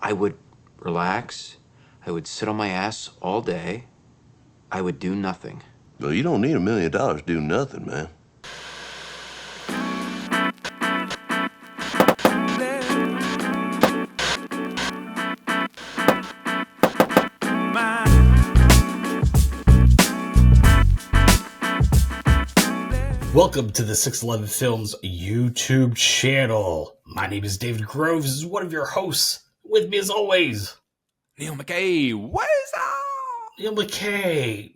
I would relax. I would sit on my ass all day. I would do nothing. Well, you don't need $1 million to do nothing, man. Welcome to the 611 Films YouTube channel. My name is David Groves. This is one of your hosts. With me as always, Neil McKay. What is up? Neil McKay.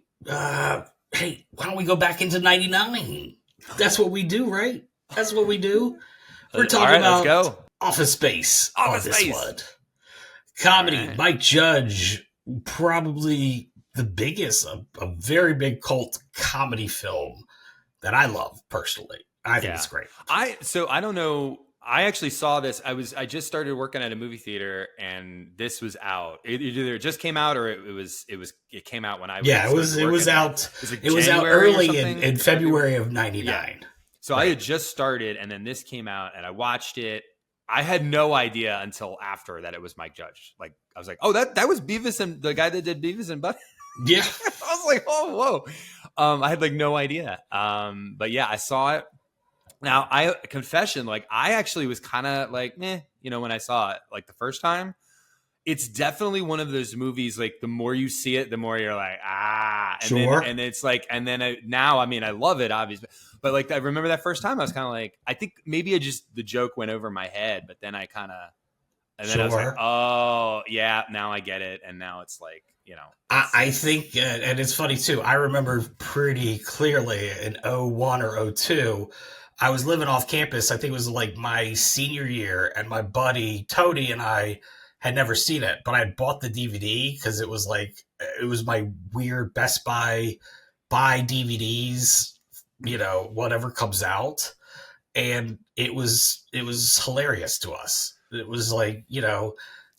Hey, why don't we go back into 99? That's what we do, right? That's what we do. We're talking about let's go. Office Space. Office on this Space. one. Comedy, Right. Mike Judge, probably the biggest, a very big cult comedy film that I love personally. I think it's great. I don't know. I actually saw this. I just started working at a movie theater, and this was out. Either it just came out, or it came out when I was. Yeah, it was out. It was out early in February of '99. Yeah. So I had just started, and then this came out, and I watched it. I had no idea until after that it was Mike Judge. Like, I was like, oh, that was Beavis and the guy that did Beavis and Butt. Yeah. I was like, oh, whoa. I had like no idea. But yeah, I saw it. Now, confession, like I actually was kind of like, when I saw it like the first time. It's definitely one of those movies, like the more you see it, the more you're like, and sure. And it's like, and then I love it, obviously. But like, I remember that first time I was kind of like, I think maybe the joke went over my head, but then I was like, oh yeah, now I get it. And now it's like, I think, and it's funny too. I remember pretty clearly in 01 or 02, I was living off campus. I think it was like my senior year, and my buddy Tony and I had never seen it, but I had bought the DVD because it was my weird Best buy DVDs, whatever comes out. And it was hilarious to us. It was like,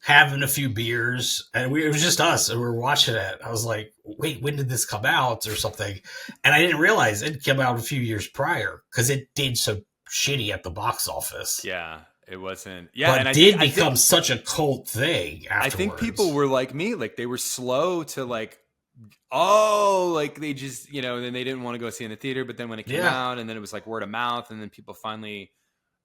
having a few beers, and it was just us, and we were watching it. I was like, wait, when did this come out or something? And I didn't realize it came out a few years prior because it did so shitty at the box office. Yeah, it wasn't. Yeah, but and it did become such a cult thing afterwards. I think people were like me, like they were slow to like, like they just, then they didn't want to go see it in the theater, but then when it came out, and then it was like word of mouth, and then people finally.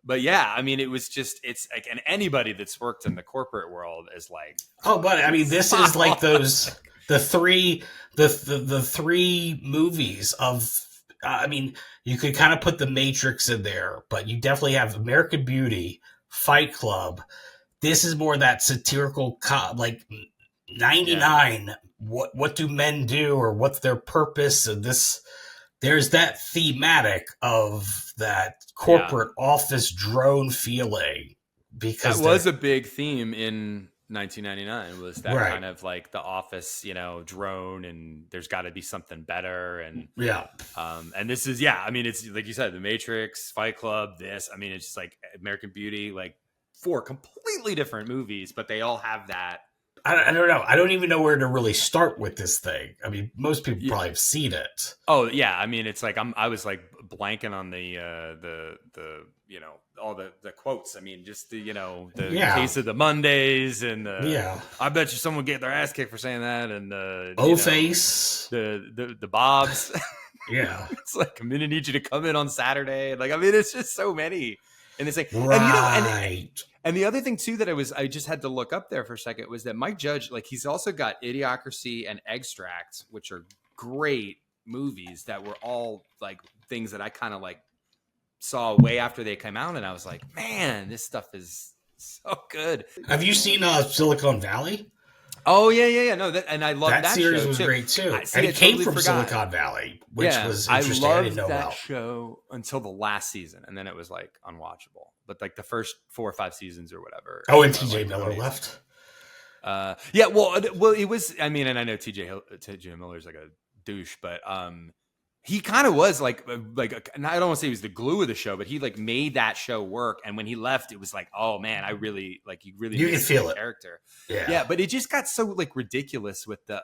But yeah, I mean, it's like, and anybody that's worked in the corporate world is like, oh, but I mean, this is like the three movies of, I mean, you could kind of put The Matrix in there, but you definitely have American Beauty, Fight Club. This is more that satirical, like 99. Yeah. What do men do, or what's their purpose? And there's that thematic of that corporate office drone feeling, because that was a big theme in 1999, was that kind of like the office, drone, and there's got to be something better. And and this is, I mean, it's like you said, The Matrix, Fight Club, it's just like American Beauty, like 4 completely different movies, but they all have that. I don't know. I don't even know where to really start with this thing. I mean, most people probably have seen it. Oh yeah, I mean, it's like I was like blanking on the all the quotes. I mean, just the case of the Mondays, and I bet you someone get their ass kicked for saying that, and face the Bobs. Yeah, it's like, I'm gonna need you to come in on Saturday. Like, I mean, it's just so many, and it's like, and the other thing too that I just had to look up there for a second was that Mike Judge, like, he's also got Idiocracy and Extract, which are great movies that were all like things that I kind of like saw way after they came out, and I was like, man, this stuff is so good. Have you seen Silicon Valley? Oh yeah. No, and I love that series show was too. Great too. And it came from Silicon Valley, which was interesting. I didn't know that about. show until the last season, and then it was like unwatchable. But like the first 4 or 5 seasons or whatever. Oh, and TJ Miller left. Well, it was. I mean, and I know TJ Miller's like a douche, but he kind of was like, and I don't want to say he was the glue of the show, but he like made that show work. And when he left, it was like, oh man, I really like, you can feel it. Character. Yeah. But it just got so like ridiculous with the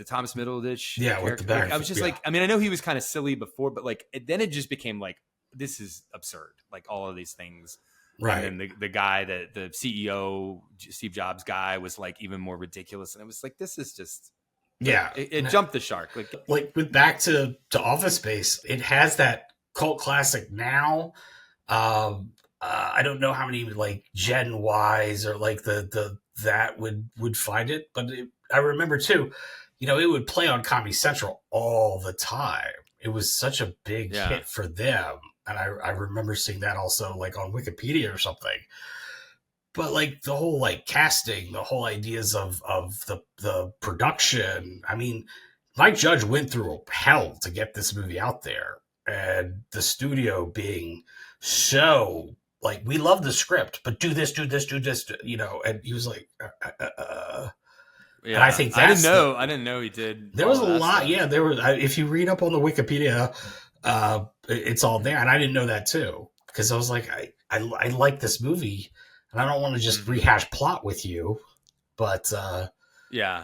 Thomas Middleditch. Yeah. With the back. I was just like, I mean, I know he was kind of silly before, but like, then it just became like, this is absurd. Like all of these things. Right. And then the guy that the CEO Steve Jobs guy was like even more ridiculous. And it was like, this is just Yeah. it jumped the shark. Like with back to Office Space, it has that cult classic now. I don't know how many like Gen Ys or like the that would find it, but I remember too, you know, it would play on Comedy Central all the time. It was such a big hit for them, and I remember seeing that also like on Wikipedia or something. But like the whole like casting, the whole ideas of the production. I mean, Mike Judge went through hell to get this movie out there, and the studio being so like, we love the script, but do this, you know. And he was like, Yeah, and I think I didn't know he did. There was a lot. Stuff. Yeah, there was. If you read up on the Wikipedia, it's all there, and I didn't know that too, because I was like, I like this movie, and I don't want to just rehash plot with you, but yeah.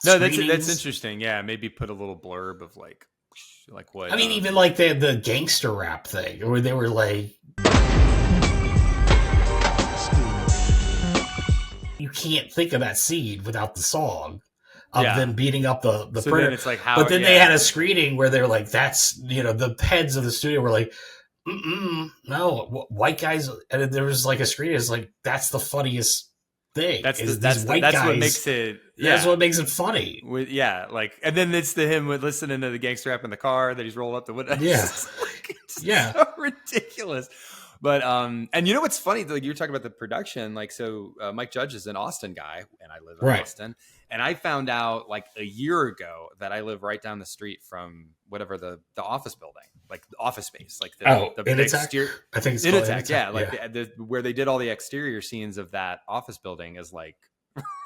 No, that's interesting. Yeah, maybe put a little blurb of like what. I mean, even like the gangster rap thing, where they were like, you can't think of that scene without the song of them beating up the so printer. Then it's like how, but then they had a screening where they're like, that's, you know, the heads of the studio were like, no, white guys. And there was like a screening. It's like, that's the funniest thing. That's guys, what makes it. Yeah. That's what makes it funny. And then it's him with listening to the gangster rap in the car that he's rolled up the window. Yeah, so ridiculous. But and you know what's funny? Like you were talking about the production, like so Mike Judge is an Austin guy, and I live in Austin, and I found out like a year ago that I live right down the street from whatever the office building, like the Office Space, like the big exterior. I think it's Innotek, yeah, like the where they did all the exterior scenes of that office building is like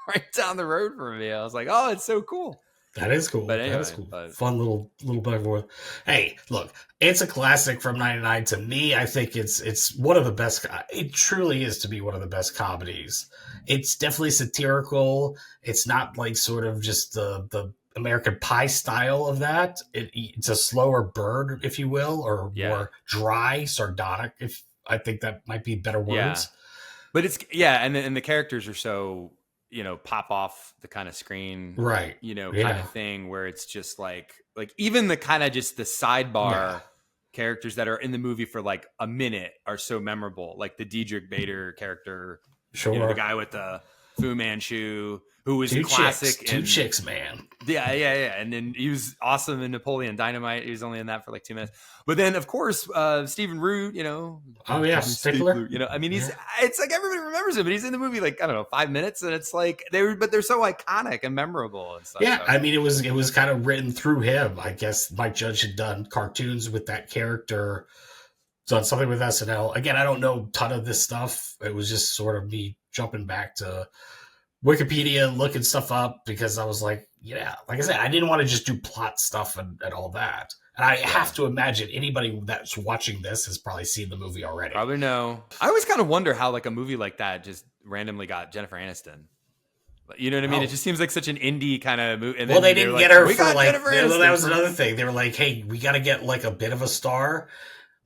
right down the road from me. I was like, oh, it's so cool. That is cool. But anyway, that is cool. Fun little back and forth. Hey, look, it's a classic from '99. To me, I think it's one of the best. It truly is to be one of the best comedies. It's definitely satirical. It's not like sort of just the American Pie style of that. It's a slower burn, if you will, or more dry, sardonic. If I think that might be better words. Yeah. But it's and the characters are so, you know, pop off the kind of screen, right? You know, kind of thing where it's just like even the kind of just the sidebar characters that are in the movie for like a minute are so memorable. Like the Diedrich Bader character, you know, the guy with the Fu Manchu, who was classic. Two Chicks, man. Yeah. And then he was awesome in Napoleon Dynamite. He was only in that for like 2 minutes. But then, of course, Stephen Root, you know. Oh, yeah, Stickler. You know, I mean, it's like everybody remembers him, but he's in the movie like, I don't know, 5 minutes. And it's like, they're so iconic and memorable and stuff. Yeah, so. I mean, it was kind of written through him. I guess Mike Judge had done cartoons with that character, done something with SNL. Again, I don't know a ton of this stuff. It was just sort of me jumping back to Wikipedia, looking stuff up, because I was like, like I said, I didn't want to just do plot stuff and all that. And I have to imagine anybody that's watching this has probably seen the movie already. Probably no. I always kind of wonder how like a movie like that just randomly got Jennifer Aniston. You know what I mean? It just seems like such an indie kind of movie. Well, they didn't get her for like, that was another thing. They were like, hey, we got to get like a bit of a star.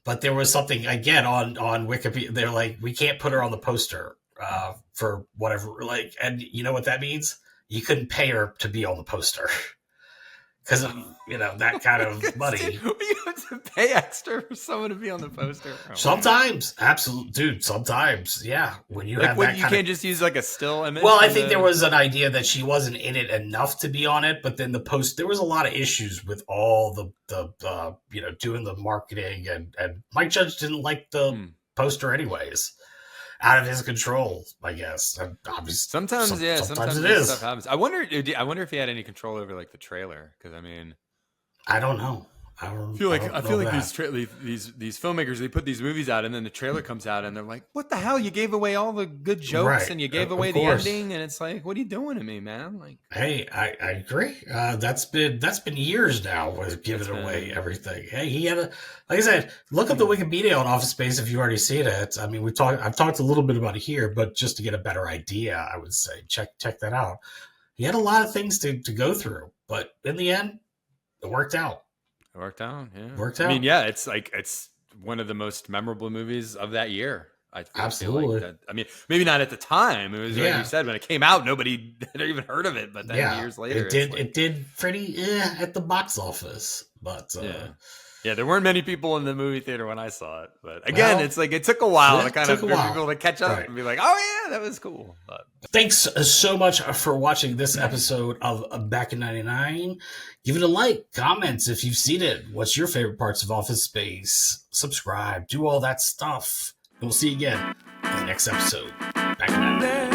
But there was something, again, on Wikipedia. They're like, we can't put her on the poster for whatever. Like, and you know what that means? You couldn't pay her to be on the poster. Because of, you know, that kind of money. You have to pay extra for someone to be on the poster. Sometimes, absolutely, dude. Sometimes, yeah. When you have that, you can't just use like a still image. Well, I think there was an idea that she wasn't in it enough to be on it, but then there was a lot of issues with all the you know, doing the marketing, and Mike Judge didn't like the poster anyways. Out of his control, I guess. Sometimes it is. Stuff happens. I wonder if he had any control over like the trailer, because I mean, I don't know. I feel like these filmmakers, they put these movies out, and then the trailer comes out, and they're like, "What the hell? You gave away all the good jokes, and you gave away the ending." And it's like, "What are you doing to me, man?" Like, hey, I agree. That's been years now with giving away everything. Hey, he had like I said, look up the Wikipedia on Office Space if you already seen it. I mean, I've talked a little bit about it here, but just to get a better idea, I would say check that out. He had a lot of things to go through, but in the end, it worked out. It worked out, yeah. Worked out. I mean, yeah, it's one of the most memorable movies of that year. Absolutely. Feel like that, I mean, maybe not at the time. It was like you said, when it came out, nobody had even heard of it. But then years later, it did pretty at the box office. But there weren't many people in the movie theater when I saw it. But again, it's like it took a while to kind of for people to catch up and be like, oh yeah, that was cool. But thanks so much for watching this episode of Back in 99. Give it a like, comments if you've seen it. What's your favorite parts of Office Space? Subscribe, do all that stuff. And we'll see you again in the next episode. Back in 99.